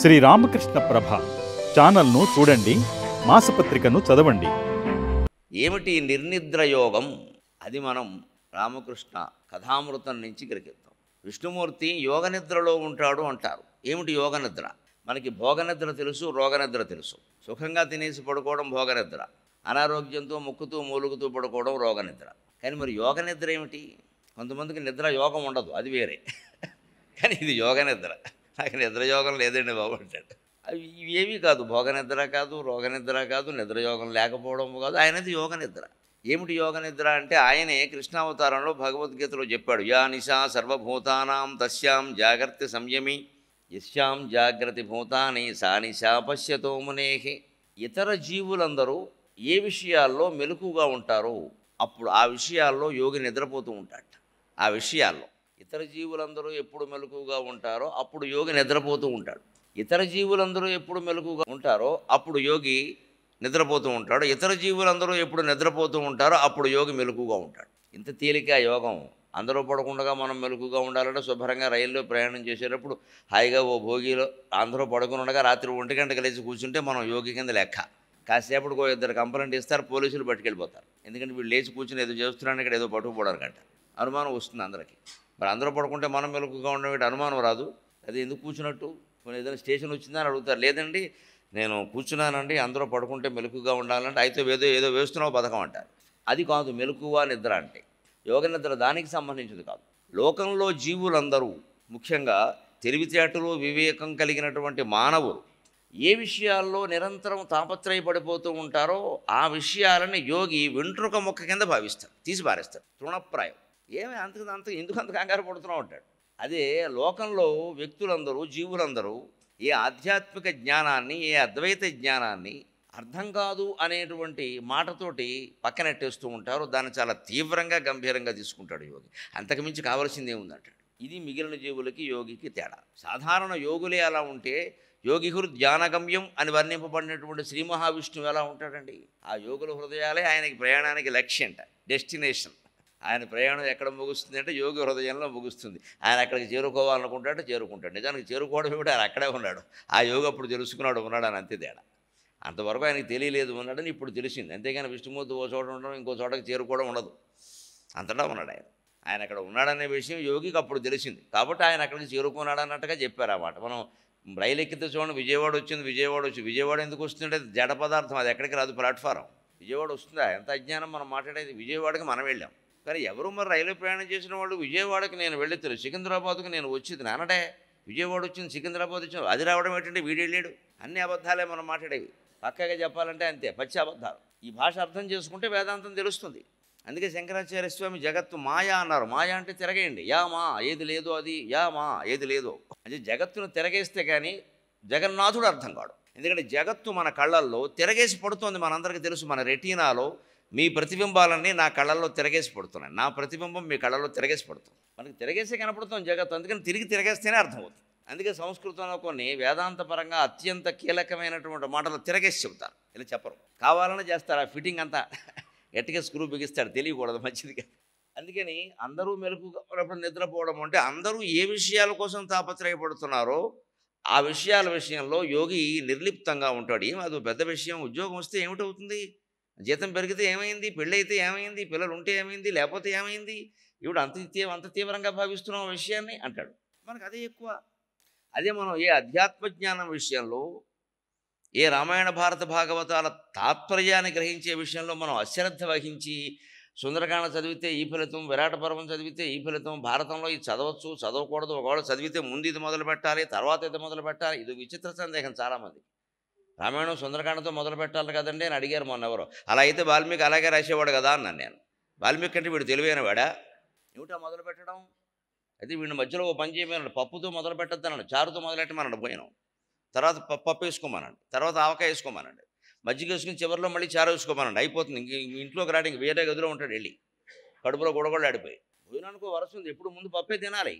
శ్రీ రామకృష్ణ ప్రభ ఛానల్ను చూడండి, మాసపత్రికను చదవండి. ఏమిటి నిర్నిద్ర యోగం? అది మనం రామకృష్ణ కథామృతం నుంచి గ్రహిద్దాం. విష్ణుమూర్తి యోగనిద్రలో ఉంటాడు అంటారు. ఏమిటి యోగనిద్ర? మనకి భోగనిద్ర తెలుసు, రోగనిద్ర తెలుసు. సుఖంగా తినేసి పడుకోవడం భోగనిద్ర, అనారోగ్యంతో ముక్కుతూ మూలుగుతూ పడుకోవడం రోగనిద్ర. కానీ మరి యోగనిద్ర ఏమిటి? కొంతమందికి నిద్ర యోగం ఉండదు, అది వేరే. కానీ ఇది యోగనిద్ర. నాకు నిద్ర యోగం లేదండి బాబు అంటాడు. అవి ఇవేమీ కాదు, భోగనిద్ర కాదు, రోగనిద్ర కాదు, నిద్రయోగం లేకపోవడం కాదు. ఆయనది యోగనిద్ర. ఏమిటి యోగనిద్ర అంటే ఆయనే కృష్ణావతారంలో భగవద్గీతలో చెప్పాడు, యా నిశా సర్వభూతానాం తస్యాం జాగ్రత్త సంయమి యస్యాం జాగ్రత్త భూతాని సా నిశా పశ్యతో మునేహి. ఇతర జీవులందరూ ఏ విషయాల్లో మెలకుగా ఉంటారో అప్పుడు ఆ విషయాల్లో యోగి నిద్రపోతూ ఉంటాడు. ఆ విషయాల్లో ఇతర జీవులందరూ ఎప్పుడు మెలకుగా ఉంటారో అప్పుడు యోగి నిద్రపోతూ ఉంటాడు. ఇతర జీవులందరూ ఎప్పుడు మెలకుగా ఉంటారో అప్పుడు యోగి నిద్రపోతూ ఉంటాడు. ఇతర జీవులందరూ ఎప్పుడు నిద్రపోతూ ఉంటారో అప్పుడు యోగి మెలకుగా ఉంటాడు. ఇంత తేలిక యోగం. అందరూ పడకుండా మనం మెలకుగా ఉండాలంటే శుభ్రంగా రైల్లో ప్రయాణం చేసేటప్పుడు హాయిగా ఓ భోగిలో అందరూ పడుకుని రాత్రి 1 గంటకు లేచి కూర్చుంటే మనం యోగి కింద లెక్క. కాసేపటికో 2 కంప్లైంట్ ఇస్తారు, పోలీసులు పట్టుకెళ్ళిపోతారు. ఎందుకంటే వీళ్ళు లేచి కూర్చుని ఏదో చేస్తున్నాను, ఇక్కడ ఏదో పట్టుకుపోవడానికంట అనుమానం వస్తుంది అందరికీ. మరి అందరూ పడుకుంటే మనం మెలకుగా ఉండడం అనుమానం రాదు. అది ఎందుకు కూర్చున్నట్టు? కొన్ని ఏదైనా స్టేషన్ వచ్చిందని అడుగుతారు. లేదండి నేను కూర్చున్నానండి, అందరూ పడుకుంటే మెలకుగా ఉండాలంటే అయితే ఏదో వేస్తున్నావు పథకం అంటారు. అది కాదు మెలకువ నిద్ర అంటే. యోగ నిద్ర దానికి సంబంధించింది కాదు. లోకంలో జీవులందరూ ముఖ్యంగా తెలివితేటలు వివేకం కలిగినటువంటి మానవులు ఏ విషయాల్లో నిరంతరం తాపత్రయపడిపోతూ ఉంటారో ఆ విషయాలని యోగి వెంట్రుక మొక్క కింద భావిస్తాడు, తీసి పారేస్తాడు. తృణప్రాయం. ఏమి ఎందుకు అంత కంగారు పడుతున్నావు అంటాడు. అదే లోకంలో వ్యక్తులందరూ జీవులందరూ ఏ ఆధ్యాత్మిక జ్ఞానాన్ని, ఏ అద్వైత జ్ఞానాన్ని అర్థం కాదు అనేటువంటి మాటతోటి పక్కనెట్టేస్తూ ఉంటారో దాన్ని చాలా తీవ్రంగా గంభీరంగా తీసుకుంటాడు యోగి. అంతకుమించి కావాల్సింది ఏముందంటాడు. ఇది మిగిలిన జీవులకి యోగికి తేడా. సాధారణ యోగులే అలా ఉంటే యోగిహుర్ ధ్యానగమ్యం అని వర్ణింపబడినటువంటి శ్రీ మహావిష్ణువు ఎలా ఉంటాడండి? ఆ యోగుల హృదయాలే ఆయనకి ప్రయాణానికి లక్ష్యంట, డెస్టినేషన్. ఆయన ప్రయాణం ఎక్కడ ముగుస్తుంది అంటే యోగి హృదయంలో ముగుస్తుంది. ఆయన అక్కడికి చేరుకోవాలనుకుంటాడు, చేరుకుంటాడు. నిజానికి చేరుకోవడం ఏమిటి, ఆయన అక్కడే ఉన్నాడు. ఆ యోగి అప్పుడు తెలుసుకున్నాడు ఉన్నాడని, అంతే తేడా. అంతవరకు ఆయనకి తెలియలేదు ఉన్నాడని ఇప్పుడు తెలిసింది. అంతేగాని విష్ణుమూర్తి ఓ చోట ఉండడం ఇంకో చోటకి చేరుకోవడం ఉండదు. అంతటా ఉన్నాడు ఆయన. ఆయన అక్కడ ఉన్నాడనే విషయం యోగికి అప్పుడు తెలిసింది. కాబట్టి ఆయన అక్కడికి చేరుకున్నాడు అన్నట్టుగా చెప్పారు అన్నమాట. మనం రైలు ఎక్కితే చూడండి, విజయవాడ వచ్చింది, విజయవాడ ఎందుకు వస్తుందంటే జడ పదార్థం, అది ఎక్కడికి రాదు, ప్లాట్ఫారం. విజయవాడ వస్తుందా? ఎంత అజ్ఞానం మనం మాట్లాడేది. విజయవాడకి మనం వెళ్ళాం, కానీ ఎవరు మరి రైలు ప్రయాణం చేసిన వాళ్ళు విజయవాడకి నేను వెళ్ళి సికింద్రాబాద్కి నేను వచ్చింది నానడే, విజయవాడ వచ్చింది, సికింద్రాబాద్ వచ్చింది, అది రావడం ఏంటంటే వీడు వెళ్ళాడు. అన్ని అబద్ధాలే మనం మాట్లాడేవి. పక్కగా చెప్పాలంటే అంతే, పచ్చి అబద్ధాలు. ఈ భాష అర్థం చేసుకుంటే వేదాంతం తెలుస్తుంది. అందుకే శంకరాచార్య స్వామి జగత్తు మాయా అన్నారు. మాయా అంటే తిరగేయండి. యా మా ఏది లేదో అది, యా మా ఏది లేదో అంటే జగత్తును తిరగేస్తే కానీ జగన్నాథుడు అర్థం కాడు. ఎందుకంటే జగత్తు మన కళ్ళల్లో తిరగేసి పడుతోంది. మనందరికీ తెలుసు, మన రెటీనాలో మీ ప్రతిబింబాలన్నీ నా కళ్ళల్లో తిరగేసి పడుతున్నాయి, నా ప్రతిబింబం మీ కళ్ళల్లో తిరగేసి పడుతుంది. మనకి తిరగేసే కనపడుతుంది జగత్తు. అందుకని తిరిగి తిరగేస్తేనే అర్థమవుతుంది. అందుకే సంస్కృతంలో కొన్ని వేదాంతపరంగా అత్యంత కీలకమైనటువంటి మాటలు తిరగేసి చెబుతారు, ఇలా చెప్పరు. కావాలని చేస్తారు. ఆ ఫిట్టింగ్ అంతా ఎట్టుగా స్క్రూ బిగిస్తాడు, తెలియకూడదు, మంచిదిగా. అందుకని అందరూ మెలకుగా ఉన్నప్పుడు నిద్రపోవడం అంటే అందరూ ఏ విషయాల కోసం తాపత్రయపడుతున్నారో ఆ విషయాల విషయంలో యోగి నిర్లిప్తంగా ఉంటాడు. ఏం అది పెద్ద విషయం, ఉద్యోగం వస్తే ఏమిటవుతుంది, జీతం పెరిగితే ఏమైంది, పెళ్ళి అయితే ఏమైంది, పిల్లలు ఉంటే ఏమైంది, లేకపోతే ఏమైంది, ఇప్పుడు అంత తీవ్రంగా భావిస్తున్నాం ఆ విషయాన్ని అంటాడు. మనకు అదే ఎక్కువ. అదే మనం ఏ అధ్యాత్మ జ్ఞానం విషయంలో, ఏ రామాయణ భారత భాగవతాల తాత్పర్యాన్ని గ్రహించే విషయంలో మనం అశ్రద్ధ వహించి సుందరకాండ చదివితే ఈ ఫలితం, విరాట పర్వం చదివితే ఈ ఫలితం, భారతంలో ఇది చదవచ్చు చదవకూడదు, ఒకవేళ చదివితే ముందు ఇది మొదలు పెట్టాలి తర్వాత ఇది మొదలు పెట్టాలి, ఇది విచిత్ర సందేహం చాలామంది. రామాయణం సుందరకాండతో మొదలు పెట్టాలి కదండి అని అడిగారు మొన్న ఎవరో. అలా అయితే వాల్మీకి అలాగే రాసేవాడు కదా అన్నాను నేను. వాల్మీకి అంటే వీడు తెలివైన వాడా? ఏమిటా మొదలు పెట్టడం? అయితే వీడిని మధ్యలో ఓ పని చేయమన్నాడు, పప్పుతో మొదలు పెట్టద్దన్నాడు, చారుతో మొదలెట్టమన్నాడు, పోయినాం. తర్వాత పప్పు వేసుకోమనండి, తర్వాత ఆవకాయ వేసుకోమనండి, మజ్జిగ వేసుకుని చివరిలో మళ్ళీ చారు వేసుకోమనండి, అయిపోతుంది. ఇంట్లోకి రాడు, ఇంక వేరే గదిలో ఉంటాడు, వెళ్ళి కడుపులో గొడగొళ్ళాడిపోయి. పోయినానుకో వరస ఉంది, ఎప్పుడు ముందు పప్పే తినాలి,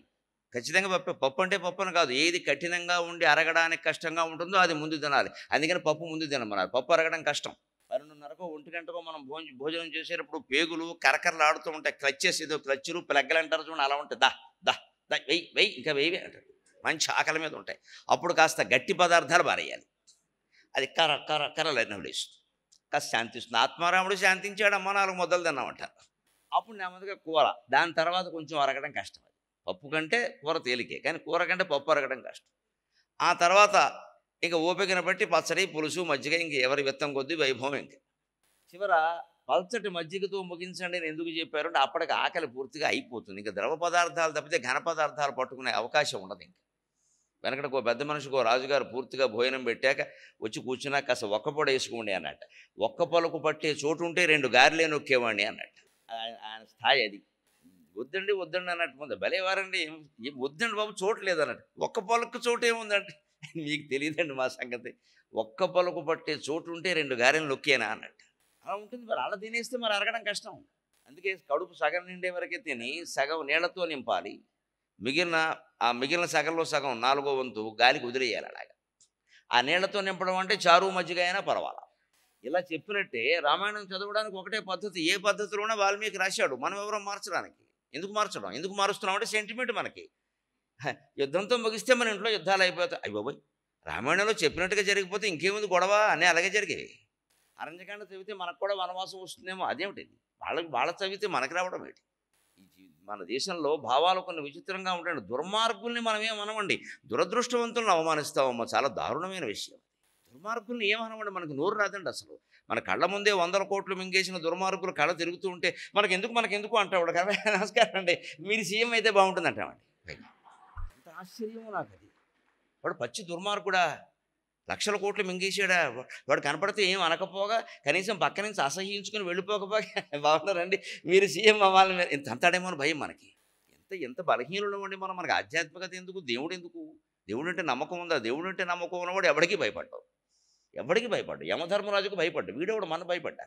ఖచ్చితంగా పప్పు అంటే పప్పు అని కాదు, ఏది కఠినంగా ఉండి అరగడానికి కష్టంగా ఉంటుందో అది ముందు తినాలి. అందుకని పప్పు ముందు తినమన్నారు. పప్పు అరగడం కష్టం. 12:30కో 1 గంటకో మనం భోజనం చేసేటప్పుడు పేగులు కరకరలు ఆడుతూ ఉంటాయి. క్లచ్చెస్, ఏదో క్లచ్చులు ప్లగ్గలు అంటారు చూడండి, అలా ఉంటాయి. దా దా దా వెయ్యి ఇంకా వెయ్యి అంటారు. మంచి ఆకలి మీద ఉంటాయి. అప్పుడు కాస్త గట్టి పదార్థాలు పారేయాలి. అది కర్ర కర్ర కర్రలని లేస్తుంది, కాస్త శాంతిస్తుంది. ఆత్మారాముడు శాంతించాడు, అమ్మ 4 ముద్దలు తిన్నామంటారు. అప్పుడు నెమ్మదిగా కూర, దాని తర్వాత కొంచెం అరగడం కష్టం. అది పప్పు కంటే కూర తేలికే, కానీ కూర కంటే పప్పు అరగడం కష్టం. ఆ తర్వాత ఇక ఓపికను బట్టి పచ్చడి, పులుసు, మజ్జిగ, ఇంక ఎవరి విత్తం కొద్దీ వైభవం. ఇంక చివర పల్చటి మజ్జిగతో ముగించండి అని ఎందుకు చెప్పారంటే అప్పటికి ఆకలి పూర్తిగా అయిపోతుంది. ఇంకా ద్రవ పదార్థాలు తప్పితే ఘన పదార్థాలు పట్టుకునే అవకాశం ఉండదు. ఇంకా వెనకటికి ఓ పెద్ద మనిషికి ఓ రాజుగారు పూర్తిగా భోజనం పెట్టాక వచ్చి కూర్చున్నాక కాస్త ఒక్క పొడ వేసుకోండి అన్నట్టు. ఒక్క పలుకు పట్టే చోటు ఉంటే 2 గారెలే నొక్కేవాడిని అన్నట్టు. ఆయన స్థాయి అది. వద్దండి వద్దండి అన్నట్టు ముందు భలేవారండి, వద్దండి బాబు చోటు లేదన్నట్టు. ఒక్క పలుకు చోటు ఏముందంటే మీకు తెలియదండి మా సంగతి. ఒక్క పలుకు పట్టే చోటు ఉంటే 2 గారెలు నొక్కేనా అన్నట్టు. అలా ఉంటుంది. మరి అలా తినేస్తే మరి అరగడం కష్టం. అందుకే కడుపు సగం నిండే వరకే తిని సగం నీళ్లతో నింపాలి. మిగిలిన సగంలో సగం 4వ వంతు గాలికి వదిలేయాలి. అలాగా ఆ నీళ్లతో నింపడం అంటే చారు మజ్జిగ అయినా పర్వాలా. ఇలా చెప్పినట్టే రామాయణం చదవడానికి ఒకటే పద్ధతి. ఏ పద్ధతిలోనే వాల్మీకి రాశాడు. మనం ఎవరో మార్చడానికి. ఎందుకు మార్చడం, ఎందుకు మారుస్తున్నాం అంటే సెంటిమెంట్ మనకి. యుద్ధంతో ముగిస్తే మన ఇంట్లో యుద్ధాలు అయిపోతాయి. అయ్య బాబోయ్, రామాయణంలో చెప్పినట్టుగా జరిగిపోతే ఇంకేముంది గొడవ అన్నీ అలాగే జరిగాయి. అరణ్యకాండ చదివితే మనకు కూడా వనవాసం వస్తుందేమో, అదేమిటి వాళ్ళ చదివితే మనకి రావడం ఏంటి? మన దేశంలో భావాలు కొన్ని విచిత్రంగా ఉంటాయండి. దుర్మార్గుల్ని మనమేమనమండి, దురదృష్టవంతులను అవమానిస్తామమ్మా. చాలా దారుణమైన విషయం. దుర్మార్గుల్ని ఏమనమండి, మనకు నోరు రాదండి అసలు. మన కళ్ళ ముందే 100 కోట్లు మింగేసిన దుర్మార్గులు కళ్ళ తిరుగుతూ ఉంటే మనకెందుకు అంటాడు కదా. నమస్కారం అండి, మీరు సీఎం అయితే బాగుంటుంది అంటామండి. ఎంత ఆశ్చర్యమో నాకు అది. వాడు పచ్చి దుర్మార్గుడా, లక్షల కోట్లు మింగేసాడా, వాడు కనపడితే ఏం అనకపోగా కనీసం పక్క నుంచి అసహ్యించుకుని వెళ్ళిపోకపోగా బాగున్నారండి మీరు సీఎం అవ్వాలని ఎంత అంతాడేమో అని భయం మనకి. ఎంత బలహీనులు అండి మనం. మనకి ఆధ్యాత్మికత ఎందుకు, దేవుడు ఎందుకు? దేవుడు అంటే నమ్మకం ఉందా? దేవుడు అంటే నమ్మకం ఉన్నవాడు ఎవడికి భయపడ్డావు, యమధర్మరాజుకు భయపడ్డాడు. వీడెవడు మన భయపడ్డా.